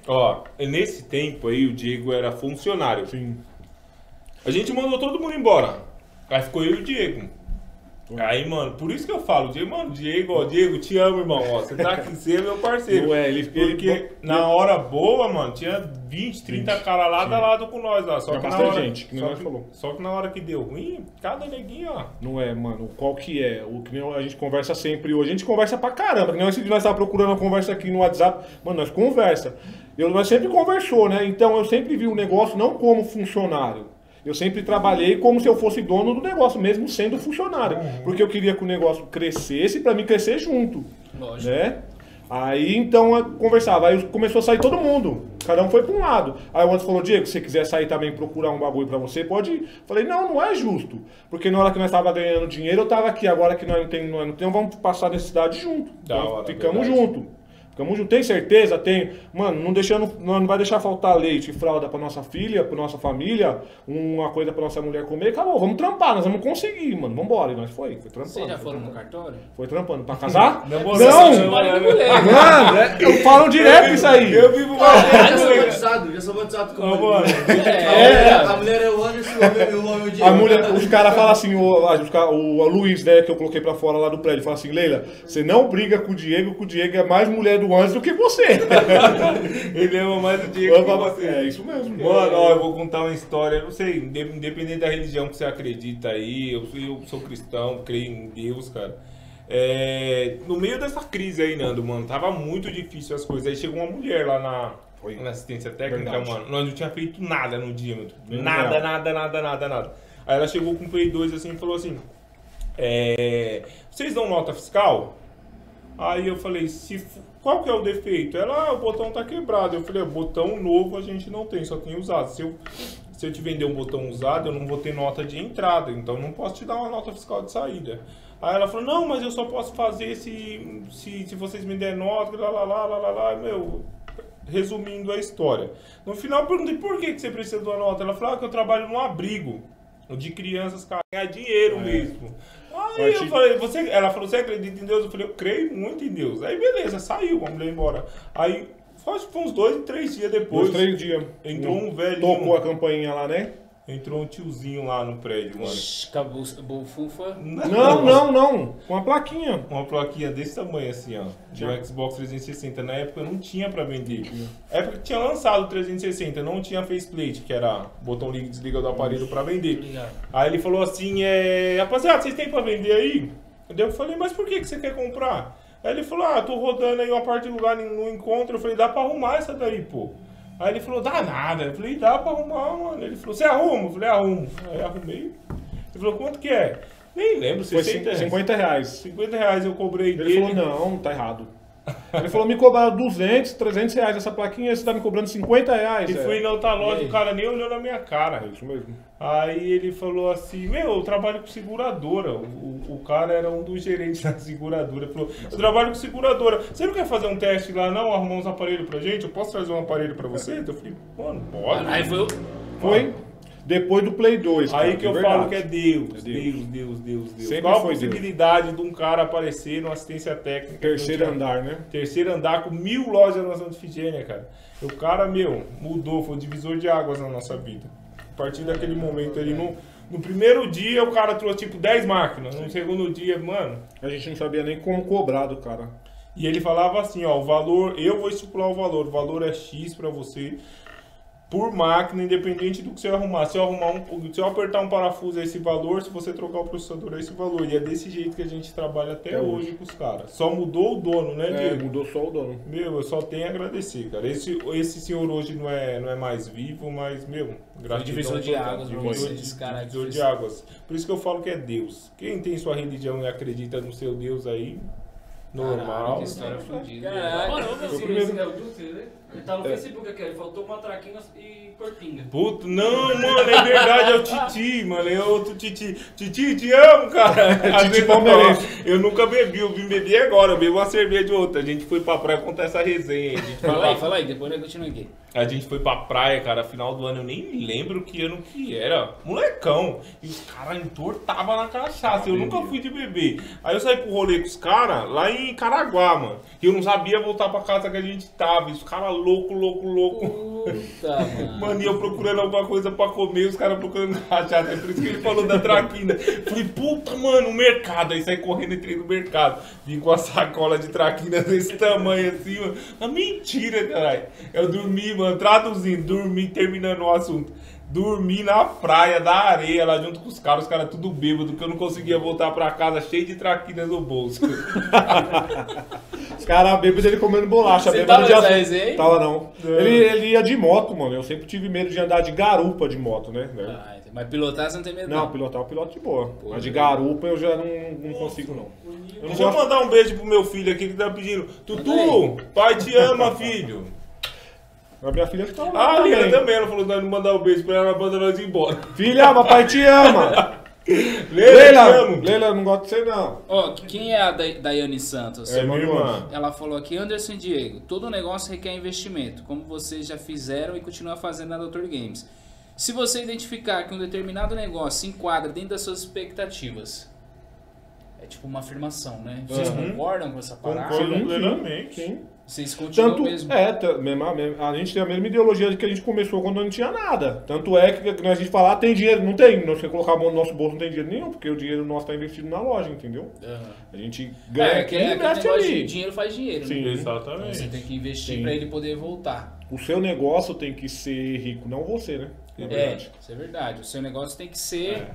Ó, nesse tempo aí o Diego era funcionário. Sim. A gente mandou todo mundo embora. Aí ficou eu e o Diego. Aí, mano, por isso que eu falo, Diego, ó, Diego, te amo, irmão, ó, você tá aqui, você é meu parceiro. Ué, porque na hora boa, mano, tinha 20, 30 caras lado a lado com nós lá. Só que na hora, gente, que nós falou. Só que na hora que deu ruim, cada neguinho, ó. Não é, mano, qual que é? O que a gente conversa sempre hoje, a gente conversa pra caramba, que nós estávamos procurando uma conversa aqui no WhatsApp, mano, nós conversa. Nós sempre conversou, né? Então eu sempre vi o negócio não como funcionário. Eu sempre trabalhei como se eu fosse dono do negócio, mesmo sendo funcionário. Porque eu queria que o negócio crescesse, pra mim crescer junto. Lógico. Né? Aí então eu conversava, aí começou a sair todo mundo. Cada um foi pra um lado. Aí o Anderson falou, Diego, se você quiser sair também procurar um bagulho pra você, pode ir. Falei, não é justo. Porque na hora que nós tava ganhando dinheiro, eu tava aqui. Agora que nós não temos, vamos passar necessidade junto. Então, ficamos juntos. Tem certeza? Tem. Mano, não vai deixar faltar leite e fralda pra nossa filha, pra nossa família, uma coisa pra nossa mulher comer. Acabou, vamos trampar, nós vamos conseguir, mano. Vambora. E nós foi trampando. Vocês já foram no cartório? Foi trampando. Pra casar? Não! Mano, eu falo direto isso aí. Eu vivo já sou batizado com a mulher. A mulher é o Anderson, o homem é o Diego. A mulher, os caras falam assim, o Luiz, né, que eu coloquei pra fora lá do prédio, fala assim, Leila, você não briga com o Diego é mais mulher do Anderson do que você. Ele ama mais o Diego que você. É isso mesmo. Mano, ó, eu vou contar uma história, não sei, independente da religião que você acredita aí, eu sou cristão, creio em Deus, cara. No meio dessa crise aí, Nando, mano, tava muito difícil as coisas. Aí chegou uma mulher lá na assistência técnica, verdade. Mano, nós não tinha feito nada no dia, mano. Nada. Aí ela chegou com o Play 2 assim e falou assim, vocês dão nota fiscal? Aí eu falei, qual que é o defeito? Ela, o botão tá quebrado. Eu falei, botão novo a gente não tem, só tem usado. Se eu te vender um botão usado, eu não vou ter nota de entrada, então eu não posso te dar uma nota fiscal de saída. Aí ela falou, não, mas eu só posso fazer se vocês me derem nota, lá, meu... Resumindo a história. No final eu perguntei, por que você precisa de uma nota? Ela falou, que eu trabalho num abrigo de crianças para ganhar dinheiro mesmo. Aí eu falei, ela falou, você acredita em Deus? Eu falei, eu creio muito em Deus. Aí beleza, saiu, a mulher embora. Aí, acho que foi uns 2, 3 dias depois. 3 dias. Entrou um velhinho. Tocou a campainha lá, né? Entrou um tiozinho lá no prédio, mano. Acabou bufunfa? Não. Com uma plaquinha. Uma plaquinha desse tamanho assim, ó. De um Xbox 360. Na época não tinha pra vender. Na época tinha lançado o 360, não tinha faceplate, que era botão liga e desliga do aparelho pra vender. Aí ele falou assim, rapaziada, vocês têm pra vender aí? Eu falei, mas por que você quer comprar? Aí ele falou, tô rodando aí uma parte de lugar no encontro. Eu falei, dá pra arrumar essa daí, pô. Aí ele falou, dá nada. Eu falei, dá pra arrumar, mano. Ele falou, você arruma? Eu falei, arrumo. Aí arrumei. Ele falou, quanto que é? Nem lembro, foi 50 reais. 50 reais eu cobrei dele. Ele falou, não, tá errado. Ele falou, me cobraram 200, 300 reais essa plaquinha, você tá me cobrando 50 reais. E fui na outra loja, o cara nem olhou na minha cara. É isso mesmo. Aí ele falou assim, eu trabalho com seguradora. O cara era um dos gerentes da seguradora. Ele falou, eu trabalho com seguradora. Você não quer fazer um teste lá, não? Arrumar uns aparelhos pra gente? Eu posso trazer um aparelho pra você? Eu falei, mano, pode. Aí foi depois do Play 2. Aí que eu falo que é Deus. Sempre qual a foi possibilidade de um cara aparecer numa assistência técnica? Terceiro andar, né? Terceiro andar com 1000 lojas na Santa Efigênia, cara. O cara, mudou, foi um divisor de águas na nossa vida. A partir daquele momento ali, no primeiro dia o cara trouxe tipo 10 máquinas. No segundo dia, mano... A gente não sabia nem como cobrar do cara. E ele falava assim, ó, o valor, eu vou estipular o valor é X pra você... Por máquina, independente do que você arrumar. Se eu apertar um parafuso é esse valor, se você trocar o processador é esse valor. E é desse jeito que a gente trabalha até hoje com os caras. Só mudou o dono, né, Diego? Mudou só o dono. Eu só tenho a agradecer, cara. Esse senhor hoje não é mais vivo, mas, gratidão. Divisor de águas, divisor de águas. Por isso que eu falo que é Deus. Quem tem sua religião e acredita no seu Deus aí, normal. Caralho, que história fodida. Mano, vamos ver se é o Dutra, né? Ele tá no Facebook aqui, ele faltou uma traquina e corpinga. Puta, não, mano, é verdade, é o Titi, mano, é outro Titi. Titi, te amo, cara. Titi palmeirense. Eu nunca bebi, eu vim beber agora, eu bebo uma cerveja de outra. A gente foi pra praia contar essa resenha aí. Fala aí, depois eu continuo aqui. A gente foi pra praia, cara, final do ano, eu nem lembro que ano que era. Molecão. E os caras entortavam na cachaça, eu nunca fui de beber. Aí eu saí pro rolê com os caras lá em Caraguá, mano. E eu não sabia voltar pra casa que a gente tava. E os caras louco. Puta, mano. Mano, e eu procurando alguma coisa pra comer, os caras procurando cachaça. É por isso que ele falou da traquina. Falei, puta, mano, o mercado. Aí saí correndo, entrei no mercado. Vim com a sacola de traquina desse tamanho assim, mano. Mas mentira, caralho. Eu dormi, mano, traduzindo, dormi, terminando o assunto. Dormi na praia da areia, lá junto com os caras tudo bêbado, que eu não conseguia voltar pra casa cheio de traquina no bolso. Os caras bêbados, ele comendo bolacha. Você bêbado tava de nessa resenha aí? Tava não. Ele ia de moto, mano. Eu sempre tive medo de andar de garupa de moto, né? Ah, mas pilotar você não tem medo, Não, pilotar eu piloto de boa. Mas de garupa eu já não consigo, não. Eu não Deixa eu gosto. mandar um beijo pro meu filho aqui que tá pedindo. Tutu, pai te ama, filho. A minha filha que tá lá Ah, a Lina também. também, ela falou que nós não mandar um beijo pra ela, manda nós ir embora. Filha, papai te ama. Leila, te amo. Leila, não gosto de você, não. Ó, quem é a Daiane Santos? É minha irmã. Ela falou aqui, Anderson e Diego, todo negócio requer investimento, como vocês já fizeram e continuam fazendo na Dr. Games. Se você identificar que um determinado negócio se enquadra dentro das suas expectativas, é tipo uma afirmação, né? Vocês Uhum. concordam com essa parada? Concordo Sim, plenamente. Sim. Vocês continuam Tanto mesmo? a gente tem a mesma ideologia de que a gente começou quando não tinha nada. Tanto é que a gente falar tem dinheiro, não tem. Nós quer colocar a mão no nosso bolso, não tem dinheiro nenhum, porque o dinheiro nosso está investido na loja, entendeu? Aham. A gente ganha aqui e aquele investe negócio de ali. dinheiro faz dinheiro, Sim. né? Exatamente. Você tem que investir Sim. pra ele poder voltar. O seu negócio tem que ser rico, não você, né? Na verdade. Isso é verdade. O seu negócio tem que ser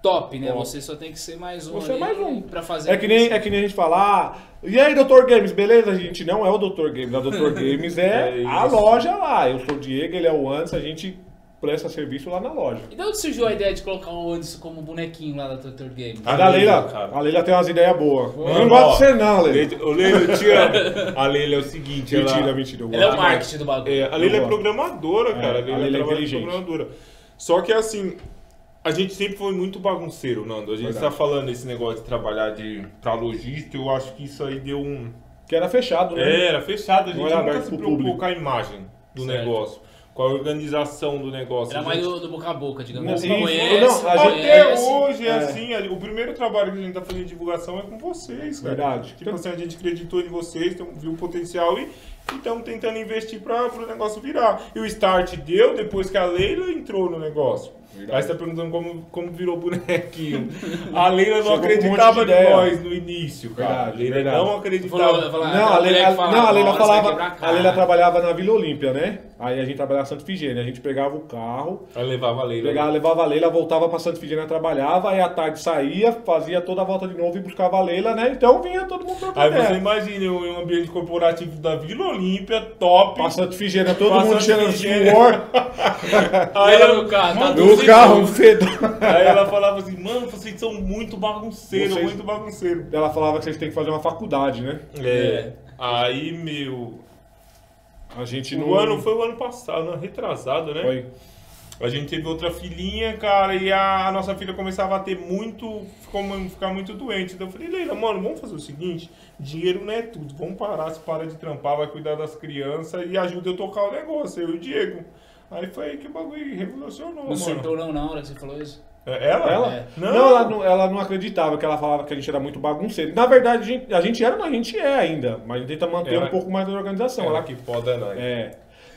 top, né? Top. Você só tem que ser mais um. Você é ali mais um. Pra fazer É que nem a gente fala, e aí, Dr. Games, beleza? A gente não é o Dr. Games. A Dr. Games é, É a isso. loja lá. Eu sou o Diego, ele é o Anderson, a gente presta serviço lá na loja. E de onde surgiu a ideia de colocar o Anderson como bonequinho lá da Dr. Games? A da Leila, cara. a Leila tem umas ideias boas. Eu não Mano, gosto ó, de você não, Leila. Ô, Leila, eu te amo. A Leila é o seguinte, Mentira, ela... mentira. Eu Ele é o gosto. marketing do bagulho. É, a Leila é gosto. programadora, cara. É, a Leila é trabalha de inteligente. programadora. Só que assim, a gente sempre foi muito bagunceiro, Nando. A gente Verdade. tá falando esse negócio de trabalhar pra logística, eu acho que isso aí deu um... Que era fechado, né? Era fechado, a gente Não era nunca aberto se pro preocupou público. com a imagem do Certo. negócio, com a organização do negócio. Era A mais gente- do boca a boca, digamos Não, assim. isso, Conhece, não, a gente- Até conhece. hoje é É. assim, o primeiro trabalho que a gente tá fazendo de divulgação é com vocês, cara. Verdade. Tipo assim, a gente acreditou em vocês, viu o potencial e estamos tentando investir para o negócio virar. E o start deu depois que a Leila entrou no negócio. Verdade. Aí você tá perguntando como virou bonequinho. A Leila não Chegou com um monte acreditava de em ideia. nós no início, cara. Verdade, A Leila verdade. não acreditava. Falou, Não, a Leila, mulher que não, a Leila "Uma hora você vai falava. quebrar A cara." Leila trabalhava na Vila Olímpia, né? Aí a gente trabalhava em Santa Figênia. A gente pegava o carro, Ela levava a Leila. levava a Leila, voltava pra Santa Figênia, trabalhava, aí à tarde saía, fazia toda a volta de novo e buscava a Leila, né? Então vinha todo mundo Aí trocando você ideia. imagina um ambiente corporativo da Vila Olímpia, top. Pra Santa Figênia, todo Pra mundo Santa cheirando Figênia. suor. Aí Ela ela, no carro, tá Mano, No carro, um fedor. Aí ela falava assim, mano, vocês são muito bagunceiros, Vocês- muito bagunceiros. Ela falava que vocês têm que fazer uma faculdade, né? É. Aí, meu. A gente O não. ano foi o ano passado, ano retrasado, né? Foi. A gente teve outra filhinha, cara, e a nossa filha começava a ter ficar muito doente. Então eu falei, Leila, mano, vamos fazer o seguinte: dinheiro não é tudo. Vamos parar, se para de trampar, vai cuidar das crianças e ajuda eu tocar o negócio, eu e o Diego. Aí foi aí que o bagulho revolucionou, Não mano. surtou não na hora que você falou isso? Ela? Ela? É. Não, ela não acreditava, que ela falava que a gente era muito bagunceiro. Na verdade, a gente era, mas a gente é ainda. Mas a gente tenta manter Ela- um pouco mais da organização. Ela Ela, que foda nós.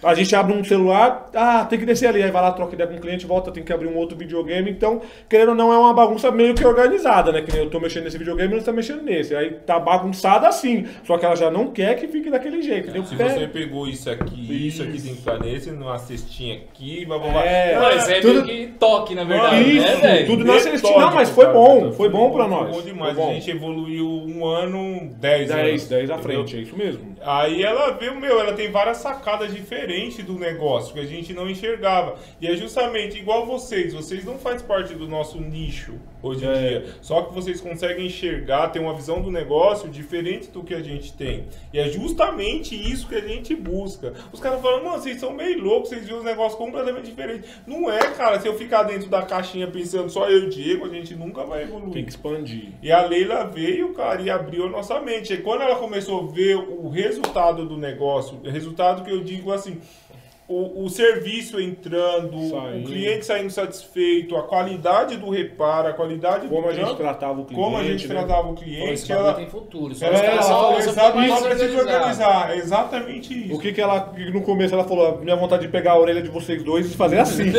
a gente abre um celular, tem que descer ali, aí vai lá, troca ideia com o cliente, volta, tem que abrir um outro videogame. Então, querendo ou não, é uma bagunça meio que organizada, né? Que nem eu tô mexendo nesse videogame, ela tá mexendo nesse. Aí tá bagunçada assim. Só que ela já não quer que fique daquele jeito. entendeu? Se você pegou isso aqui tem que estar nesse, numa cestinha aqui, blá blá blá. Mas é tudo- meio que toque, na verdade, né, Isso, velho? tudo na Metódico, cestinha. Não, mas foi cara. foi bom pra nós. Foi bom demais. Foi bom. A gente evoluiu um ano, 10 anos. 10 à entendeu? frente, é isso mesmo. Aí ela viu, ela tem várias sacadas diferentes do negócio que a gente não enxergava. E é justamente igual vocês não fazem parte do nosso nicho hoje em dia. Só que vocês conseguem enxergar, ter uma visão do negócio diferente do que a gente tem. E é justamente isso que a gente busca. Os caras falam, mano, vocês são meio loucos, vocês viram os negócios completamente diferentes. Não é, cara, se eu ficar dentro da caixinha pensando só eu e o Diego, a gente nunca vai evoluir. Tem que expandir. E a Leila veio, cara, e abriu a nossa mente. E quando ela começou a ver o resultado do negócio, o resultado que eu digo assim, o serviço entrando, Saindo. o cliente saindo satisfeito, a qualidade do reparo, a qualidade Como do a gente trampo, tratava o cliente. como a gente né? tratava o Pô, cliente, esse bagulho ela, tem futuro. Só ela, os caras só falam exatamente mais precisa se organizado. organizar, exatamente isso. O que ela, no começo ela falou, minha vontade de pegar a orelha de vocês dois e fazer assim.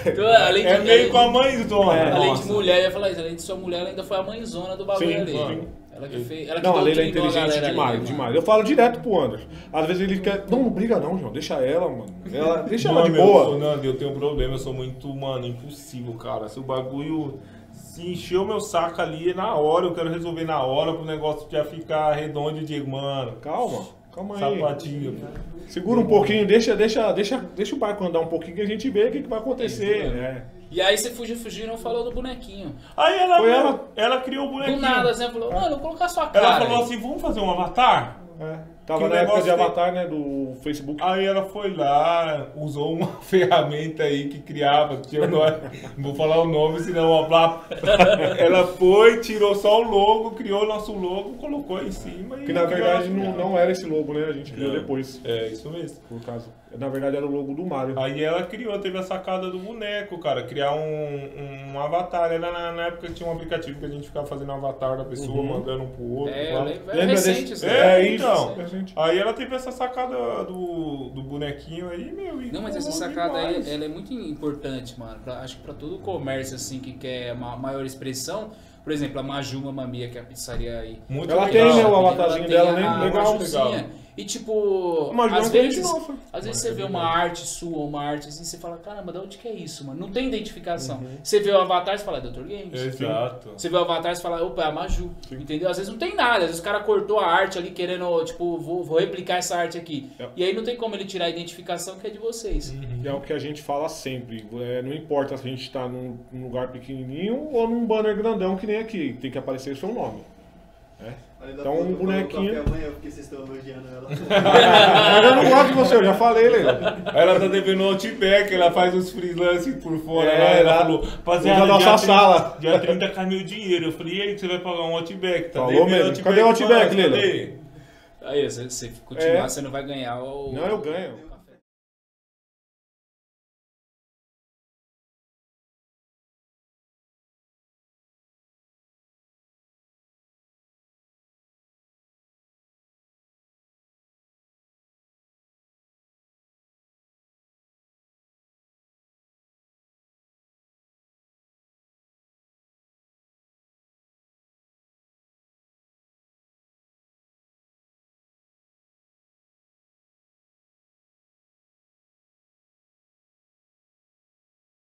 Então, além de, É meio com a mãezona. além nossa. de mulher, eu ia falar isso, além de sua mulher, ela ainda foi a mãezona do bagulho Sim, ali. sim. Ela que fez. Ela que Não, a Leila é doutrinou a inteligente galera demais, ali, né, demais. mano? Eu falo direto pro Anderson. Às vezes ele quer. Não briga não, João. Deixa ela, mano. Deixa ela de Mano, boa. Nando, eu tenho um problema, eu sou muito, mano, impossível, cara. Se o bagulho se encher o meu saco ali na hora, eu quero resolver na hora pro negócio já ficar redondo e digo, mano, Calma aí. sapatinho. Segura um pouquinho, deixa o barco andar um pouquinho que a gente vê o que vai acontecer. Isso, né? E aí você fugiu e não falou do bonequinho. Aí Foi ela criou o bonequinho. Do nada, assim, ela falou, mano, vou colocar sua cara. Ela falou aí. assim, vamos fazer um avatar? Tava Que na época negócio de tem- Avatar, né? Do Facebook. Aí ela foi lá, usou uma ferramenta aí que criava, tinha não vou falar o nome, senão ela foi, tirou só o logo, criou o nosso logo, colocou em cima e... Que na criou verdade nosso- não era esse logo, né? A gente criou Não. depois. É, isso mesmo. Por caso. Na verdade era o logo do Mario. Aí ela criou, teve a sacada do boneco, cara, criar um avatar. Era na época que tinha um aplicativo que a gente ficava fazendo um avatar da pessoa, mandando um pro outro. É, lá. eu lembro, é Lembra recente desse- isso. É, isso. então. Recente. Aí ela teve essa sacada do bonequinho aí, meu. E Não, mas essa colou sacada aí, demais. ela é muito importante, mano. Acho que pra todo comércio, assim, que quer uma maior expressão. Por exemplo, a Maju Mamamia, que é a pizzaria aí. Muito Ela legal. tem, né, o Ela avatarzinho tem dela, a- né? a Legal, Majuzinha. legal. E tipo, Maju é às um cliente vezes novo. você vê uma arte sua, uma arte assim, você fala, caramba, de onde que é isso, mano? Não tem identificação. Você vê o avatar e fala, é Dr. Games. Exato. Você vê o avatar e fala, opa, é a Maju. Entendeu? Às vezes não tem nada. Às vezes o cara cortou a arte ali querendo, tipo, vou replicar essa arte aqui. É. E aí não tem como ele tirar a identificação que é de vocês. E é o que a gente fala sempre. Não importa se a gente tá num lugar pequenininho ou num banner grandão que nem aqui. Tem que aparecer o seu nome. Então, um bonequinho. Porque vocês estão elogiando ela. Mas eu não gosto de você, eu já falei, Leila. Ela tá devendo um Outback, ela faz os freelancing por fora. É, lá, ela lá. falou, Usa rapaziada, a nossa dia sala. Dia 30 cai meu dinheiro. Eu falei, e aí, que você vai pagar um Outback? Tá Falou devendo mesmo. Outback Cadê o Outback, pra nós? Leila? Cadê? Aí, você continuar, É. você não vai ganhar o... Não, eu ganho.